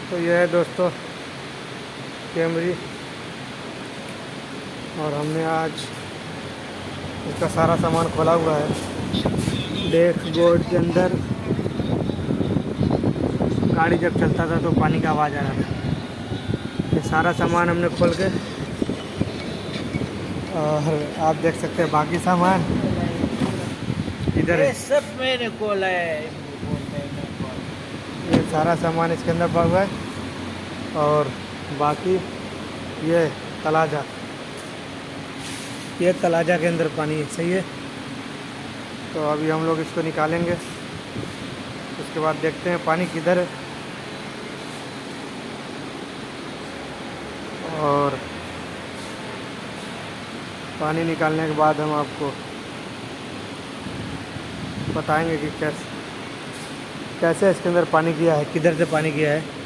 तो यह है दोस्तों कैमरी, और हमने आज इसका सारा सामान खोला हुआ है। डैशबोर्ड के अंदर गाड़ी जब चलता था तो पानी का आवाज़ आ रहा था। ये सारा सामान हमने खोल के, और आप देख सकते हैं बाकी सामान इधर है। सब मैंने खोला है। ये सारा सामान इसके अंदर पड़ा हुआ है, और बाकी ये तलाजा, ये तलाजा के अंदर पानी है। सही है, तो अभी हम लोग इसको निकालेंगे, उसके बाद देखते हैं पानी किधर है। और पानी निकालने के बाद हम आपको बताएंगे कि कैसे इसके अंदर पानी गया है, किधर से पानी गया है।